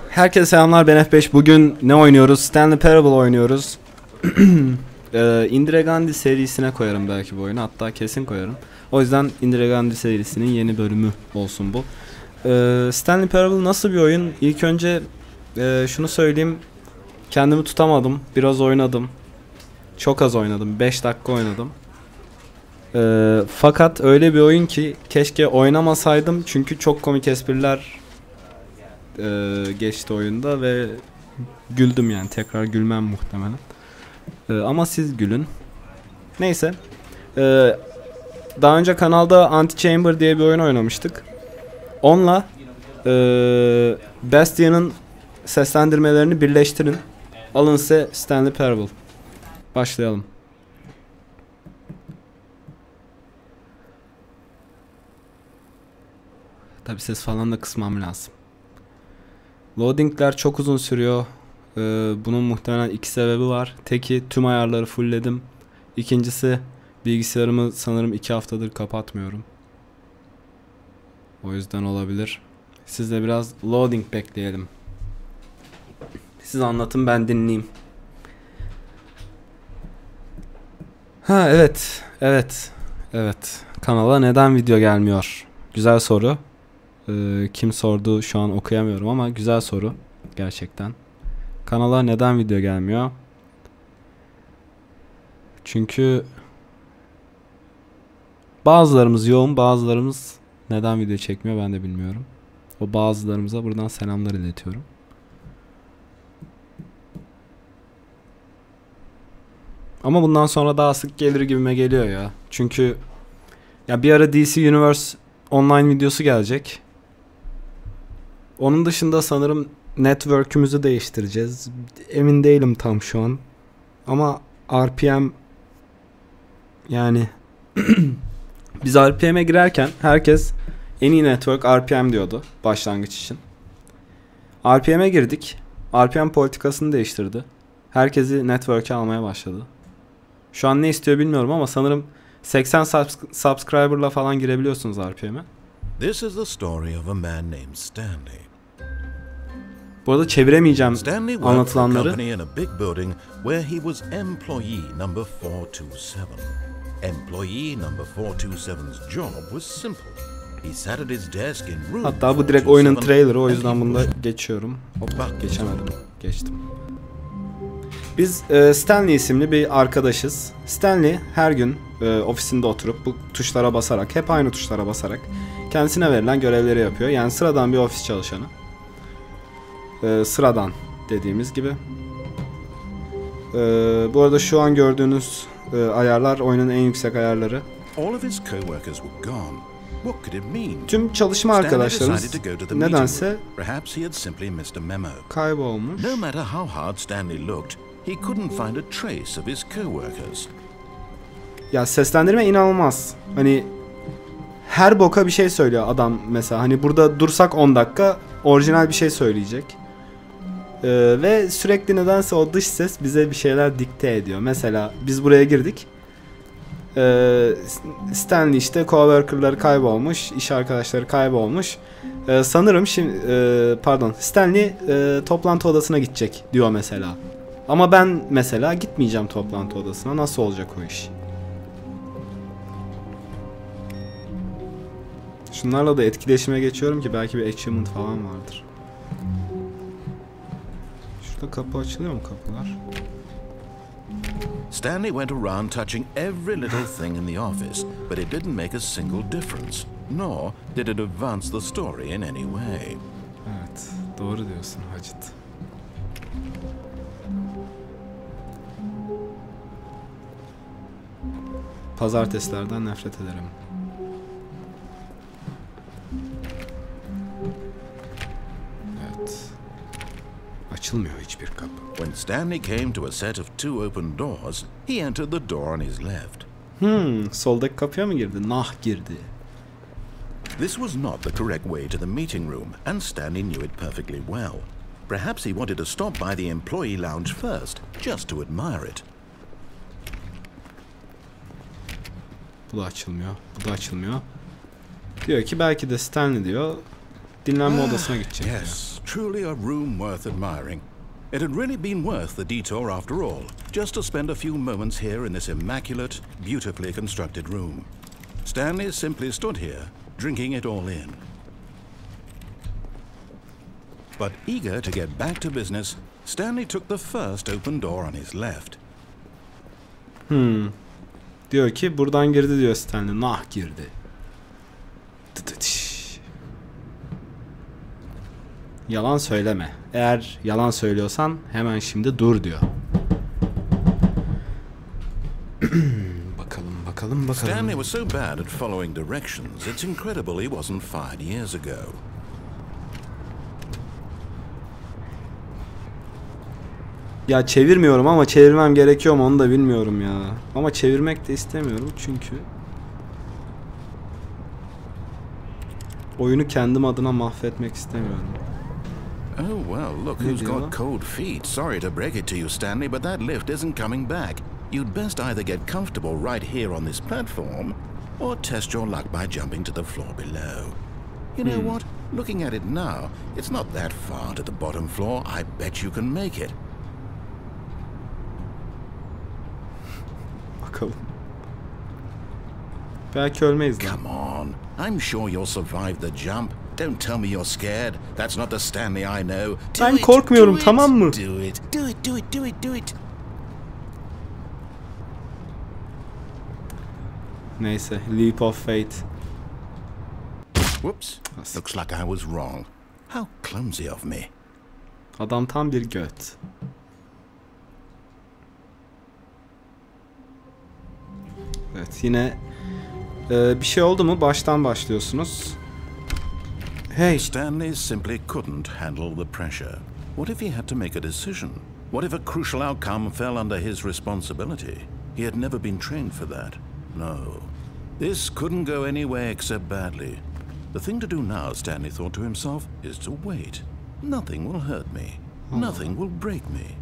Herkese selamlar, ben F5. Bugün ne oynuyoruz? Stanley Parable oynuyoruz. Indieregandi serisine koyarım belki bu oyunu, hatta kesin koyarım. O yüzden Indieregandi serisinin yeni bölümü olsun bu. Stanley Parable nasıl bir oyun? İlk önce şunu söyleyeyim. Kendimi tutamadım. Biraz oynadım. Çok az oynadım. 5 dakika oynadım. Fakat öyle bir oyun ki keşke oynamasaydım. Çünkü çok komik espriler geçti oyunda ve güldüm, yani tekrar gülmem muhtemelen. Ama siz gülün. Neyse. Daha önce kanalda Anti-Chamber diye bir oyun oynamıştık. Onunla Bastion'ın seslendirmelerini birleştirin. Alın size Stanley Parable. Başlayalım. Tabi ses falan da kısmam lazım. Loading'ler çok uzun sürüyor. Bunun muhtemelen iki sebebi var. Teki, tüm ayarları fullledim. İkincisi, bilgisayarımı sanırım 2 haftadır kapatmıyorum. O yüzden olabilir. Siz de biraz loading bekleyelim. Siz anlatın, ben dinleyeyim. Evet. Kanala neden video gelmiyor? Güzel soru. Kim sordu şu an okuyamıyorum ama güzel soru gerçekten. Kanala neden video gelmiyor? Çünkü bazılarımız yoğun, bazılarımız neden video çekmiyor ben de bilmiyorum. O bazılarımıza buradan selamlar iletiyorum. Ama bundan sonra daha sık gelir gibime geliyor ya. Çünkü ya bir ara DC Universe online videosu gelecek. Onun dışında sanırım network'ümüzü değiştireceğiz. Emin değilim tam şu an. Ama RPM, yani biz RPM'e girerken herkes en iyi network RPM diyordu başlangıç için. RPM'e girdik. RPM politikasını değiştirdi. Herkesi network'e almaya başladı. Şu an ne istiyor bilmiyorum ama sanırım 80 subscriber'la falan girebiliyorsunuz RPM'e. This is the story of a man named Stanley. Bu arada çeviremeyeceğim Stanley anlatılanları. worked for a company in a big building where he was employee number 427. Employee number 427's job was simple. He sat at his desk in room. Hatta bu direkt oyunun trailer'ı, o yüzden bunu da geçiyorum. Hop, geçemedim. Geçtim. Biz Stanley isimli bir arkadaşız. Stanley her gün ofisinde oturup bu tuşlara basarak, hep aynı tuşlara basarak kendisine verilen görevleri yapıyor. Yani sıradan bir ofis çalışanı. Sıradan dediğimiz gibi. Bu arada şu an gördüğünüz ayarlar oyunun en yüksek ayarları. Tüm çalışma arkadaşlarımız nedense kaybolmuş. Ya seslendirme inanılmaz. Hani her boka bir şey söylüyor adam mesela. Hani burada dursak 10 dakika orijinal bir şey söyleyecek. Ve sürekli nedense o dış ses bize bir şeyler dikte ediyor. Mesela biz buraya girdik. Stanley işte coworker'ları kaybolmuş, iş arkadaşları kaybolmuş. Sanırım şimdi Stanley toplantı odasına gidecek diyor mesela. Ama ben mesela gitmeyeceğim toplantı odasına. Nasıl olacak o iş? Şunlarla da etkileşime geçiyorum ki belki bir achievement falan vardır. Şurada kapı açılıyor mu, kapılar? Stanley went around touching every little thing in the office, but it didn't make a single difference, nor did it advance the story in any way. Evet, doğru diyorsun Hacit. Pazartesilerden nefret ederim. Açılmıyor hiçbir kapı. When Stanley came to a set of 2 open doors, he entered the door on his left. Soldaki kapıya mı girdi? Nah, girdi. This was not the correct way to the meeting room, and Stanley knew it perfectly well. Perhaps he wanted to stop by the employee lounge first, just to admire it. Bu da açılmıyor. Bu da açılmıyor. Diyor ki belki de Stanley diyor dinlenme odasına gidecek. Yes, truly a room worth admiring. It had really been worth the detour after all, just to spend a few moments here in this immaculate, beautifully constructed room. Stanley simply stood here, drinking it all in. But eager to get back to business, Stanley took the first open door on his left. Diyor ki buradan girdi diyor Stanley. Nah girdi. Yalan söyleme. Eğer yalan söylüyorsan hemen şimdi dur diyor. Bakalım. Stanley was so bad at following directions, it's incredible he wasn't fired years ago. Ya çevirmiyorum ama çevirmem gerekiyor mu onu da bilmiyorum ya. Ama çevirmek de istemiyorum çünkü oyunu kendim adına mahvetmek istemiyorum. Oh well, look who's got cold feet. Sorry to break it to you, Stanley, but that lift isn't coming back. You'd best either get comfortable right here on this platform or test your luck by jumping to the floor below. You know what? Looking at it now, it's not that far to the bottom floor. I bet you can make it. Bakalım. Belki ölmeyiz lan. Come on. I'm sure you'll survive the jump. Don't tell me you're scared. That's not the Stanley I know. Ben korkmuyorum, tamam mı? Do it. Do it. Do it. Do it. Do it. Neyse, leap of faith. Whoops. Looks like I was wrong. How clumsy of me. Adam tam bir göt. Evet, yine bir şey oldu mu baştan başlıyorsunuz. Hey. Stanley simply couldn't handle the pressure. What if he had to make a decision? What if a crucial outcome fell under his responsibility? He had never been trained for that. No. This couldn't go any way except badly. The thing to do now, Stanley thought to himself, is to wait. Nothing will hurt me. Nothing will break me.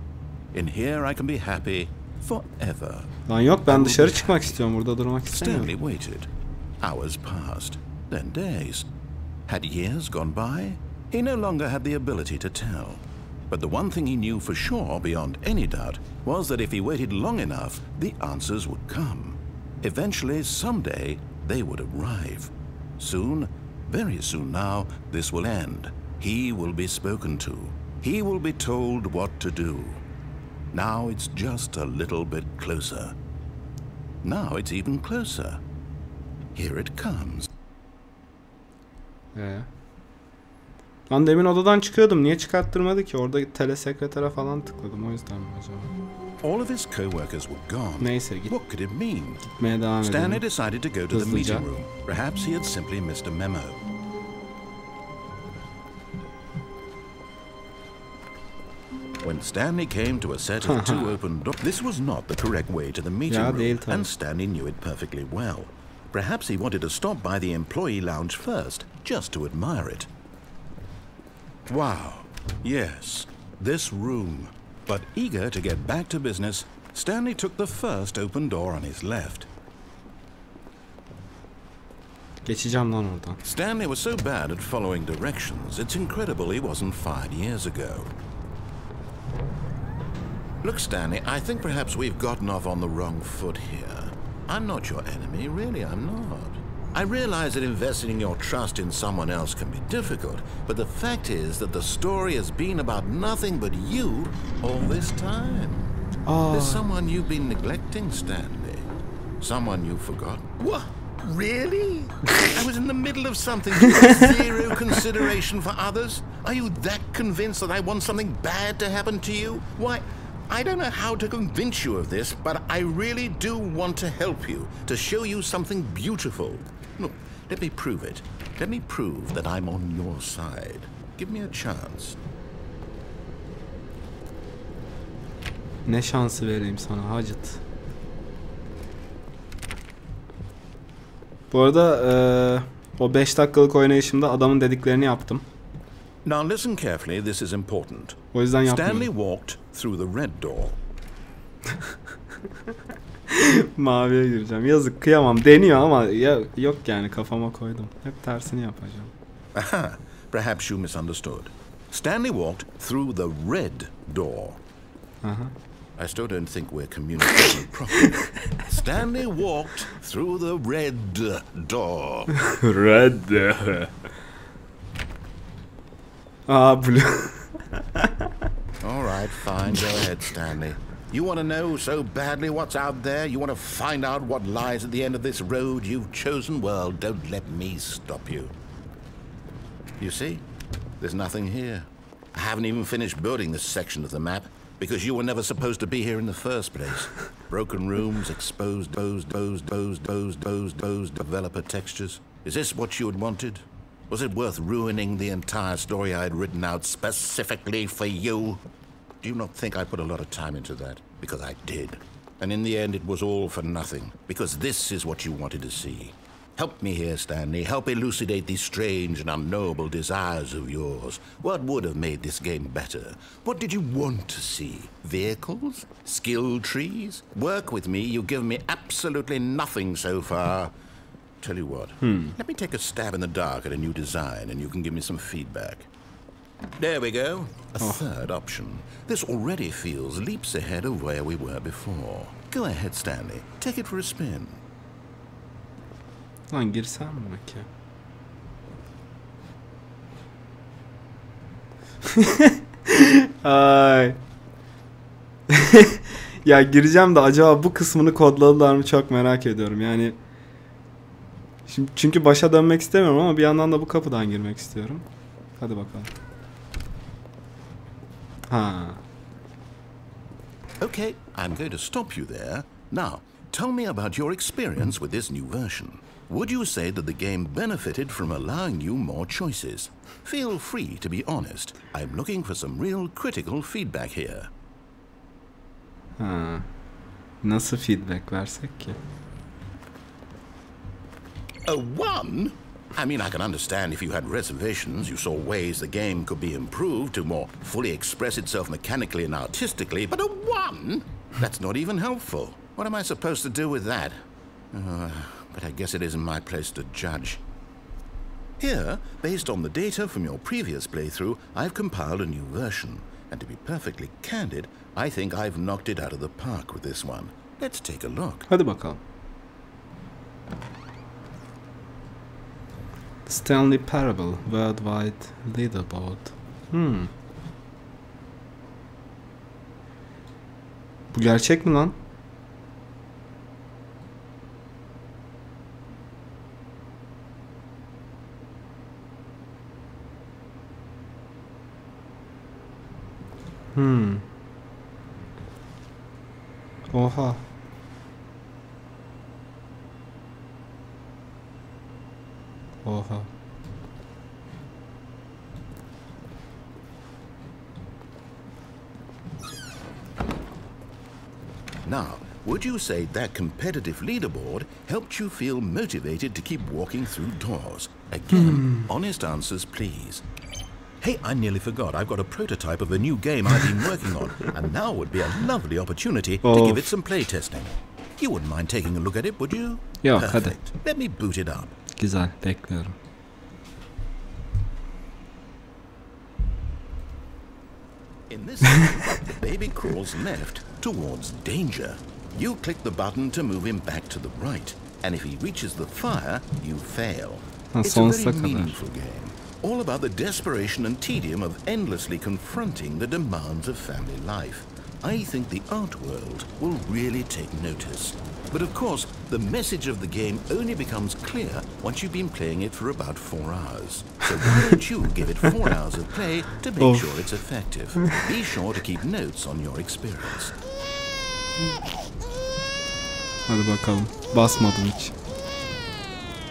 In here I can be happy forever. Lan yok, ben dışarı çıkmak istiyorum, burada durmak istemiyorum. Stanley waited. Hours passed, then days. Had years gone by? He no longer had the ability to tell. But the one thing he knew for sure, beyond any doubt, was that if he waited long enough, the answers would come. Eventually, someday, they would arrive. Soon, very soon now, this will end. He will be spoken to. He will be told what to do. Now it's just a little bit closer. Now it's even closer. Here it comes. Lan demin odadan çıkıyordum. Niye çıkarttırmadı ki? Orada telesekretere falan tıkladım. O yüzden mi acaba? All of his co-workers were gone. Neyse, what could it mean? Gitmeye devam edelim. Stanley decided to go to the meeting room. Perhaps he had simply missed a memo. When Stanley came to a set of two open doors, this was not the correct way to the meeting room, and Stanley knew it perfectly well. Perhaps he wanted to stop by the employee lounge first, just to admire it. Wow, yes, this room. But eager to get back to business, Stanley took the first open door on his left. Geçeceğim lan oradan. Stanley was so bad at following directions, it's incredible he wasn't fired years ago. Look, Stanley, I think perhaps we've gotten off on the wrong foot here. I'm not your enemy, really, I'm not. I realize that investing your trust in someone else can be difficult, but the fact is that the story has been about nothing but you all this time. There's someone you've been neglecting, Stanley. Someone you've forgotten. What? Really? I was in the middle of something with zero consideration for others? Are you that convinced that I want something bad to happen to you? Why, I don't know how to convince you of this, but I really do want to help you, to show you something beautiful. Look, let me prove it. Let me prove that I'm on your side. Give me a chance. Ne şansı vereyim sana Hacet. Bu arada o 5 dakikalık oynayışımda adamın dediklerini yaptım. Now listen carefully, this is important. O yüzden yapmıyorum. Stanley walked through the red door. Maviye gireceğim. Yazık, kıyamam. Deniyor ama ya, yok yani, kafama koydum. Hep tersini yapacağım. Aha. Perhaps you misunderstood. Stanley walked through the red door. I still don't think we're communicating properly. Stanley walked through the red door. Red. Blue. All right, fine. Go ahead, Stanley. You want to know so badly what's out there? You want to find out what lies at the end of this road you've chosen? Well, don't let me stop you. You see? There's nothing here. I haven't even finished building this section of the map because you were never supposed to be here in the first place. Broken rooms, exposed developer textures. Is this what you had wanted? Was it worth ruining the entire story I had written out specifically for you? Do you not think I put a lot of time into that? Because I did. And in the end, it was all for nothing. Because this is what you wanted to see. Help me here, Stanley. Help elucidate these strange and unknowable desires of yours. What would have made this game better? What did you want to see? Vehicles? Skill trees? Work with me. You've given me absolutely nothing so far. Tell you what. Let me take a stab in the dark at a new design, and you can give me some feedback. There we go. A third option. This already feels leaps ahead of where we were before. Go ahead, Stanley. Take it for a spin. Lan girsem mi ki? Ay. Ya gireceğim de acaba bu kısmını kodladılar mı çok merak ediyorum. Yani şimdi çünkü başa dönmek istemiyorum ama bir yandan da bu kapıdan girmek istiyorum. Hadi bakalım. Ha. Okay, I'm going to stop you there. Now, tell me about your experience with this new version. Would you say that the game benefited from allowing you more choices? Feel free to be honest. I'm looking for some real critical feedback here. Ha. Nasıl feedback versek ki? A 1? I mean, I can understand if you had reservations, you saw ways the game could be improved to more fully express itself mechanically and artistically, but a 1? That's not even helpful. What am I supposed to do with that? But I guess it isn't my place to judge. Here, based on the data from your previous playthrough, I've compiled a new version. And to be perfectly candid, I think I've knocked it out of the park with this one. Let's take a look. Hadi bakalım. Stanley Parable Worldwide Leaderboard. Bu gerçek mi lan? Oha. Oha. Now, would you say that competitive leaderboard helped you feel motivated to keep walking through doors? Again, honest answers, please. Hey, I nearly forgot. I've got a prototype of a new game I've been working on, and now would be a lovely opportunity to give it some playtesting. You wouldn't mind taking a look at it, would you? Yok, Perfect. hadi. Let me boot it up. Güzel, bekliyorum. In this game, the baby crawls left towards danger. You click the button to move him back to the right, and if he reaches the fire, you fail. It's a very meaningful game, all about the desperation and tedium of endlessly confronting the demands of family life. I think the art world will really take notice. But of course, the message of the game only becomes clear once you've been playing it for about 4 hours. So why don't you give it 4 hours of play to make sure it's effective? Be sure to keep notes on your experience. Hadi bakalım. Basmadım hiç.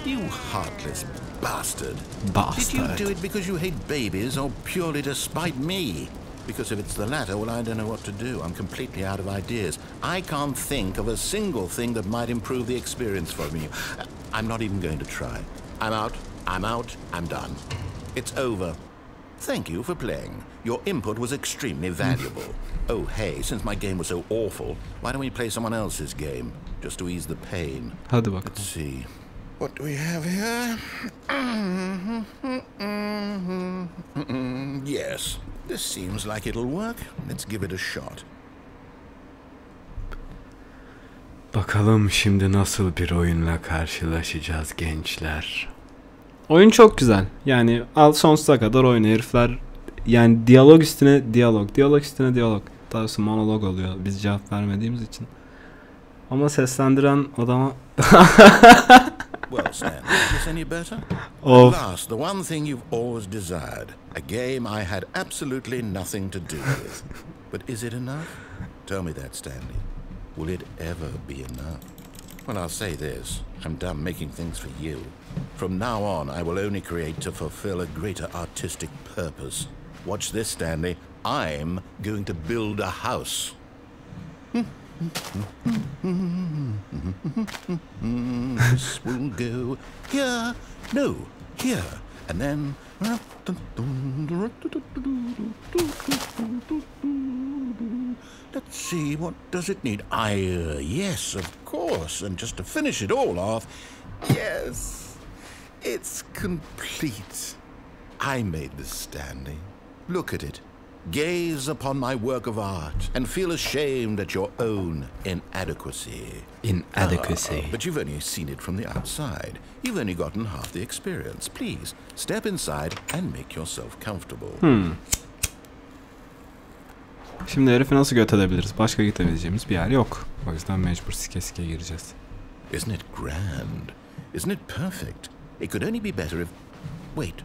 You heartless bastard. Bastard. Did you do it because you hate babies or purely to spite me? Because if it's the latter, well, I don't know what to do. I'm completely out of ideas. I can't think of a single thing that might improve the experience for me. I'm not even going to try. I'm out. I'm out. I'm done. It's over. Thank you for playing. Your input was extremely valuable. Oh, hey, since my game was so awful, why don't we play someone else's game? Just to ease the pain. Hadi bakalım. Let's see. What do we have here? Yes, this seems like it'll work. Let's give it a shot. Bakalım şimdi nasıl bir oyunla karşılaşacağız gençler. Oyun çok güzel. Yani al sonsuza kadar oyna herifler. Yani diyalog üstüne diyalog, diyalog üstüne diyalog. Daha doğrusu monolog oluyor biz cevap vermediğimiz için. Ama seslendiren adama... Well, Stan, is this any better? Of. At last, the one thing you've always desired. A game I had absolutely nothing to do with. But is it enough? Tell me that, Stanley. Will it ever be enough? Well, I'll say this. I'm done making things for you. From now on, I will only create to fulfill a greater artistic purpose. Watch this, Stanley. I'm going to build a house. This will go here, no, here, and then... Let's see, what does it need? Yes, of course, and just to finish it all off, yes, it's complete. I made this, Stanley. Look at it. Gaze upon my work of art and feel ashamed at your own inadequacy. Inadequacy. But you've only seen it from the outside. You've only gotten half the experience. Please, step inside and make yourself comfortable. Şimdi herifi nasıl göt edebiliriz? Başka gidebileceğimiz bir yer yok. O yüzden mecbur sike sike gireceğiz. Isn't it grand? Isn't it perfect? It could only be better if... Wait,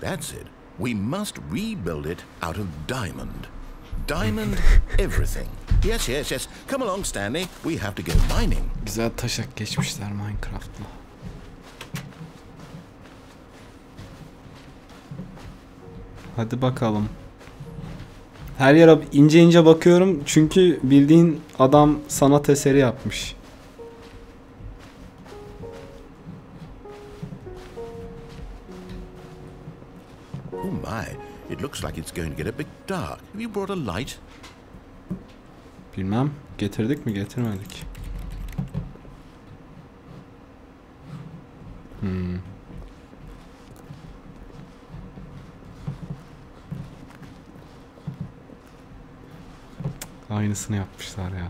that's it. We must rebuild it out of diamond. Diamond everything. Yes, yes, yes. Come along, Stanley. We have to go mining. Güzel taşak geçmişler Minecraft'la. Hadi bakalım. Her yere ince ince bakıyorum çünkü bildiğin adam sanat eseri yapmış. Oh my, it looks like it's going to get a bit dark. Have you brought a light? Bilmem. Getirdik mi getirmedik. Aynısını yapmışlar ya.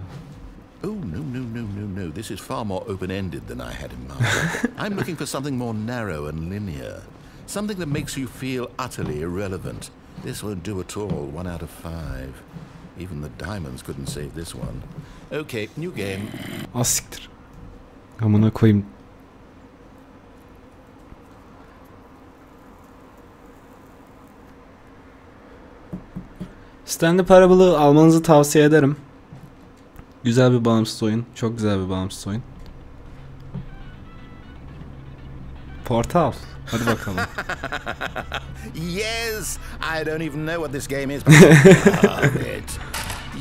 Oh, no. This is far more open-ended than I had in mind. I'm looking for something more narrow and linear. Something that makes you feel utterly irrelevant. This won't do at all. 1 out of 5. Even the diamonds couldn't save this one. Okay, new game. Asiktir. Amına koyayım. Stanley Parable'ı almanızı tavsiye ederim. Güzel bir bağımsız oyun. Çok güzel bir bağımsız oyun. Portal. Hadi bakalım. Yes! I don't even know what this game is, but I love it.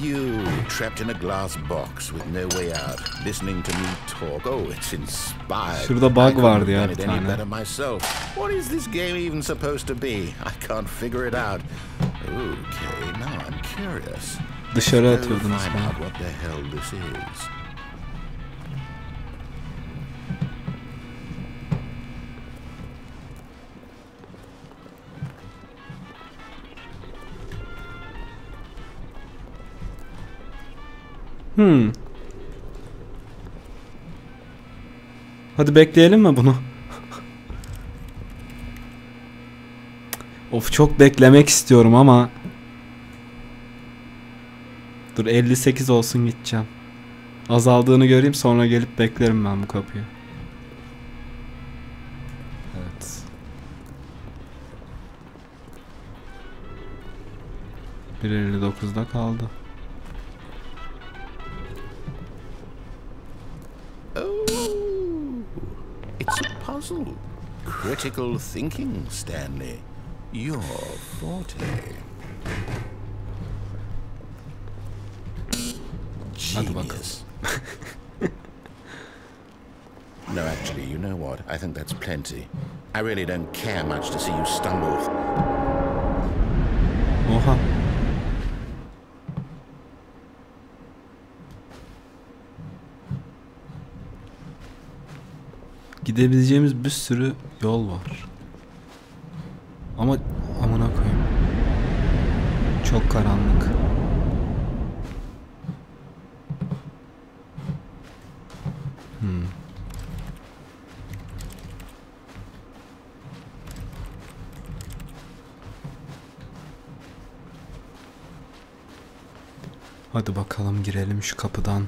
You, trapped in a glass box with no way out, listening to me talk. Oh, it's inspired. Şurada bug vardı ya bir any tane. better myself. What is this game even supposed to be? I can't figure it out. Okay, now I'm curious. Dışarı Let's go atıyordunuz find falan. out what the hell this is. Hadi bekleyelim mi bunu? Of, çok beklemek istiyorum ama. Dur 58 olsun gideceğim. Azaldığını göreyim sonra gelip beklerim ben bu kapıyı. Evet. %59'da kaldı. It's a puzzle. Critical thinking, Stanley. Your forte. Genius. No, actually, you know what? I think that's plenty. I really don't care much to see you stumble. Oha. Gidebileceğimiz bir sürü yol var. Ama amına koyayım. Çok karanlık. Hadi bakalım girelim şu kapıdan.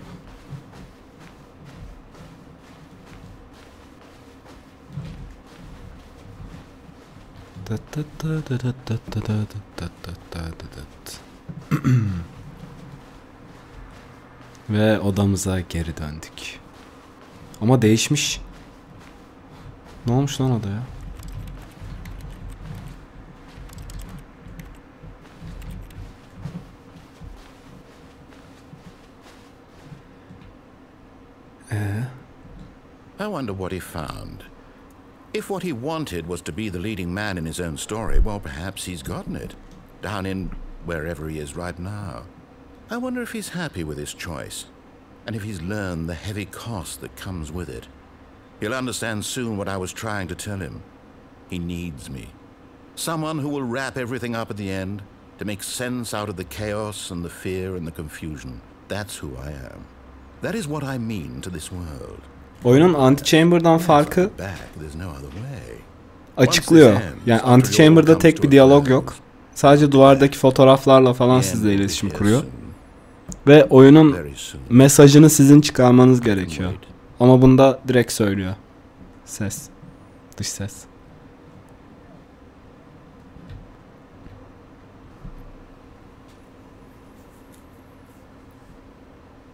Ve odamıza geri döndük. Ama değişmiş. Ne olmuş lan odaya? I wonder what he found. If what he wanted was to be the leading man in his own story, well, perhaps he's gotten it. Down in wherever he is right now. I wonder if he's happy with his choice, and if he's learned the heavy cost that comes with it. He'll understand soon what I was trying to tell him. He needs me. Someone who will wrap everything up at the end, to make sense out of the chaos and the fear and the confusion. That's who I am. That is what I mean to this world. Oyunun Antichamber'dan farkı açıklıyor. Yani Antichamber'da tek bir diyalog yok. Sadece duvardaki fotoğraflarla falan sizle iletişim kuruyor. Ve oyunun mesajını sizin çıkarmanız gerekiyor. Ama bunda direkt söylüyor. Ses. Dış ses.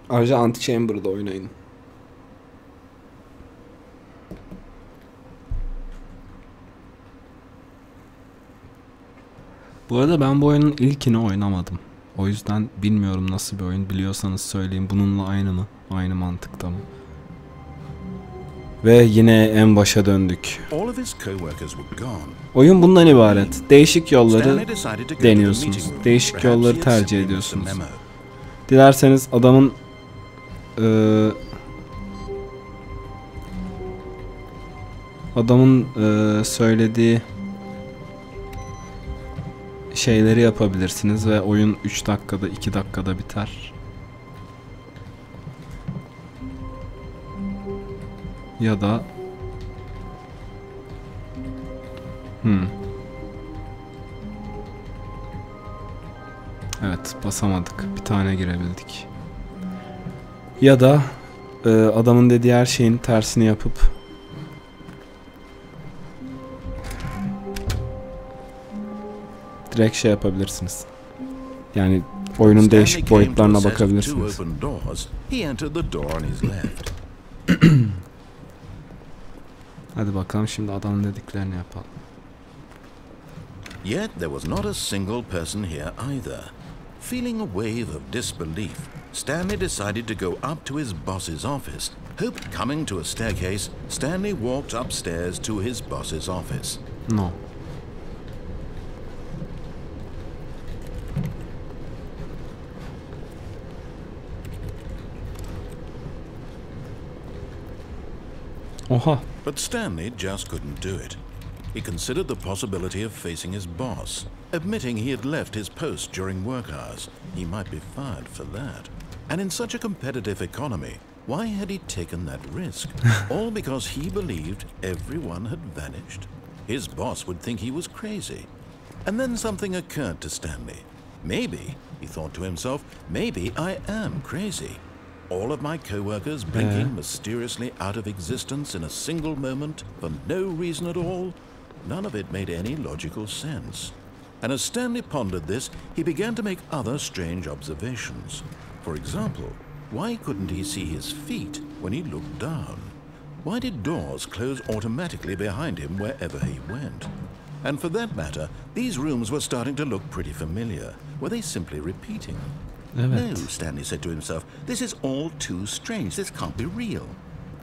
Ayrıca Antichamber'da oynayın. Bu arada ben bu oyunun ilkini oynamadım. O yüzden bilmiyorum nasıl bir oyun. Biliyorsanız söyleyin. Bununla aynı mı? Aynı mantıkta mı? Ve yine en başa döndük. Oyun bundan ibaret. Değişik yolları deniyorsunuz. Değişik yolları tercih ediyorsunuz. Dilerseniz adamın söylediği şeyleri yapabilirsiniz ve oyun 3 dakikada 2 dakikada biter. Ya da evet, basamadık. Bir tane girebildik. Ya da adamın dediği her şeyin tersini yapıp direkt şey yapabilirsiniz. Yani oyunun değişik boyutlarına bakabilirsiniz. Hadi bakalım şimdi adamın dediklerini yapalım. Yet there was not a single person here either. Feeling a wave of disbelief, Stanley decided to go up to his boss's office. Hope coming to a staircase, Stanley walked upstairs to his boss's office. No. Oha. But Stanley just couldn't do it. He considered the possibility of facing his boss, admitting he had left his post during work hours. He might be fired for that. And in such a competitive economy, why had he taken that risk? All because he believed everyone had vanished? His boss would think he was crazy. And then something occurred to Stanley. Maybe, he thought to himself, maybe I am crazy. All of my co-workers blinking mysteriously out of existence in a single moment for no reason at all. None of it made any logical sense. And as Stanley pondered this, he began to make other strange observations. For example, why couldn't he see his feet when he looked down? Why did doors close automatically behind him wherever he went? And for that matter, these rooms were starting to look pretty familiar. Were they simply repeating? No, Stanley said to himself, this is all too strange. This can't be real.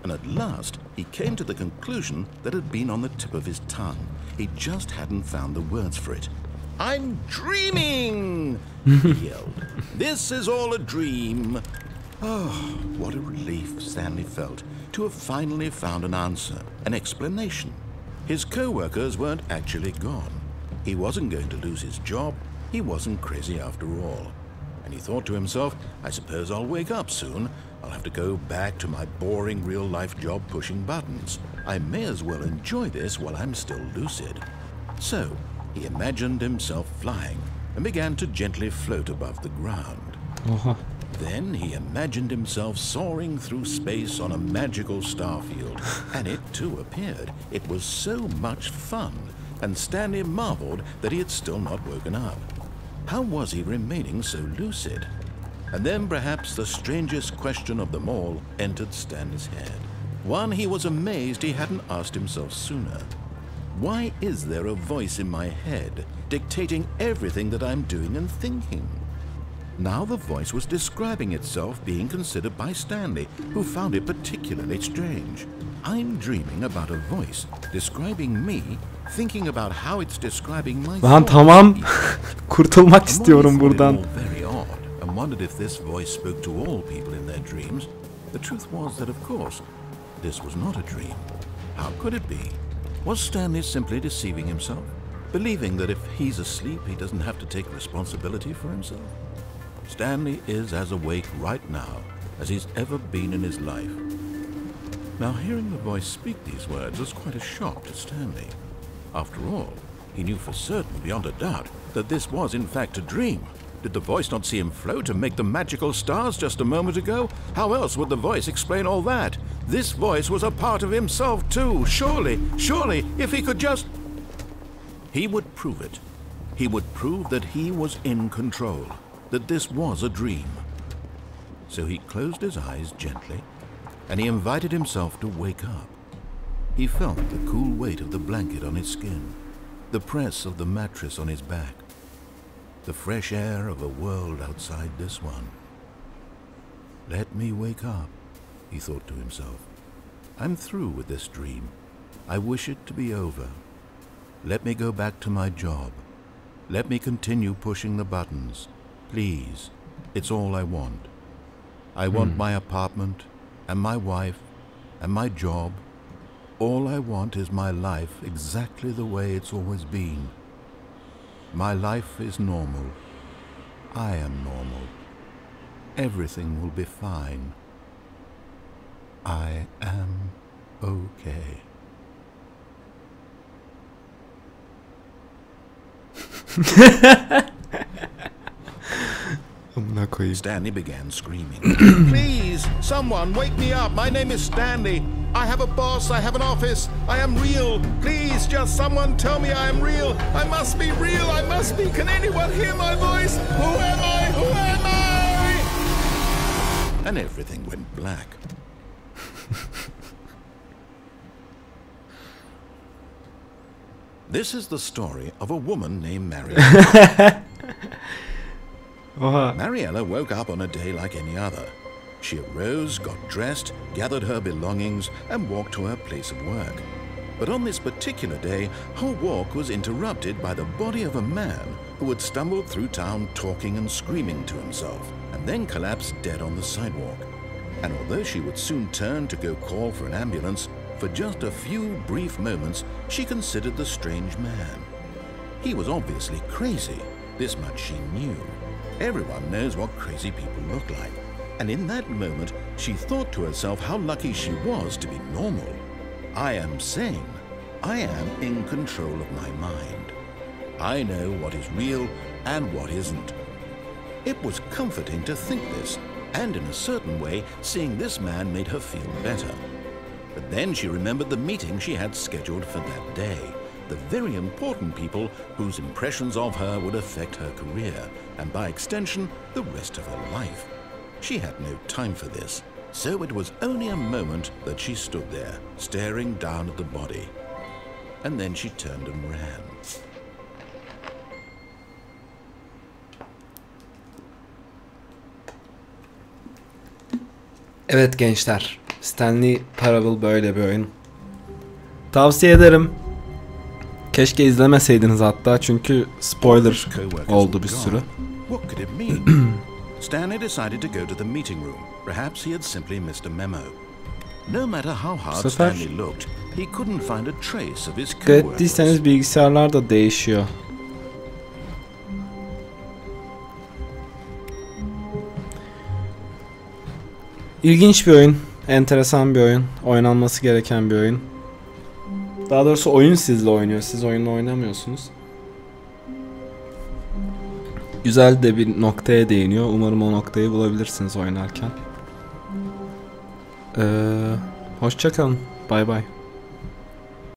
And at last, he came to the conclusion that had been on the tip of his tongue. He just hadn't found the words for it. I'm dreaming! He yelled. This is all a dream. Oh, what a relief Stanley felt to have finally found an answer, an explanation. His co-workers weren't actually gone. He wasn't going to lose his job. He wasn't crazy after all. And he thought to himself, I suppose I'll wake up soon. I'll have to go back to my boring real-life job pushing buttons. I may as well enjoy this while I'm still lucid. So, he imagined himself flying and began to gently float above the ground. Then he imagined himself soaring through space on a magical starfield, and it too appeared. It was so much fun, and Stanley marveled that he had still not woken up. How was he remaining so lucid? And then perhaps the strangest question of them all entered Stanley's head. One he was amazed he hadn't asked himself sooner. Why is there a voice in my head dictating everything that I'm doing and thinking? Now the voice was describing itself being considered by Stanley, who found it particularly strange. I'm dreaming about a voice describing me, thinking about how it's describing my Lan tamam. Kurtulmak istiyorum buradan. Very odd, and wondered if this voice spoke to all people in their dreams. The truth was that, of course, this was not a dream. How could it be? Was Stanley simply deceiving himself, believing that if he's asleep, he doesn't have to take responsibility for himself? Stanley is as awake right now as he's ever been in his life. Now, hearing the voice speak these words was quite a shock to Stanley. After all, he knew for certain, beyond a doubt, that this was in fact a dream. Did the voice not see him float and make the magical stars just a moment ago? How else would the voice explain all that? This voice was a part of himself too. Surely, if he could just... He would prove it. He would prove that he was in control, that this was a dream. So he closed his eyes gently, and he invited himself to wake up. He felt the cool weight of the blanket on his skin, the press of the mattress on his back, the fresh air of a world outside this one. Let me wake up, he thought to himself. I'm through with this dream. I wish it to be over. Let me go back to my job. Let me continue pushing the buttons. Please, it's all I want. I want my apartment, and my wife, and my job. All I want is my life exactly the way it's always been. My life is normal. I am normal. Everything will be fine. I am okay. Stanley began screaming. Please, someone wake me up. My name is Stanley. I have a boss. I have an office. I am real. Please, just someone tell me I am real. I must be real. I must be. Can anyone hear my voice? Who am I? Who am I? And everything went black. This is the story of a woman named Mariella. Mariella woke up on a day like any other. She arose, got dressed, gathered her belongings, and walked to her place of work. But on this particular day, her walk was interrupted by the body of a man who had stumbled through town talking and screaming to himself, and then collapsed dead on the sidewalk. And although she would soon turn to go call for an ambulance, for just a few brief moments, she considered the strange man. He was obviously crazy. This much she knew. Everyone knows what crazy people look like. And in that moment, she thought to herself how lucky she was to be normal. I am sane. I am in control of my mind. I know what is real and what isn't. It was comforting to think this, and in a certain way, seeing this man made her feel better. But then she remembered the meeting she had scheduled for that day. The very important people whose impressions of her would affect her career, and by extension, the rest of her life. She had no time for this, so it was only a moment that she stood there, staring down at the body. And then she turned and ran. Evet gençler, Stanley Parable böyle bir oyun. Tavsiye ederim. Keşke izlemeseydiniz hatta, çünkü spoiler oldu bir sürü. What could it mean? Stanley decided to go to the meeting room. Perhaps he had simply missed a memo. No matter how hard sefer Stanley looked, he couldn't find a trace of his dikkat coworkers. ettiyseniz bilgisayarlar da değişiyor. İlginç bir oyun, enteresan bir oyun, oynanması gereken bir oyun. Daha doğrusu oyun sizle oynuyor, siz oyunla oynamıyorsunuz. Güzel de bir noktaya değiniyor. Umarım o noktayı bulabilirsiniz oynarken. Hoşça kalın. Bay bay.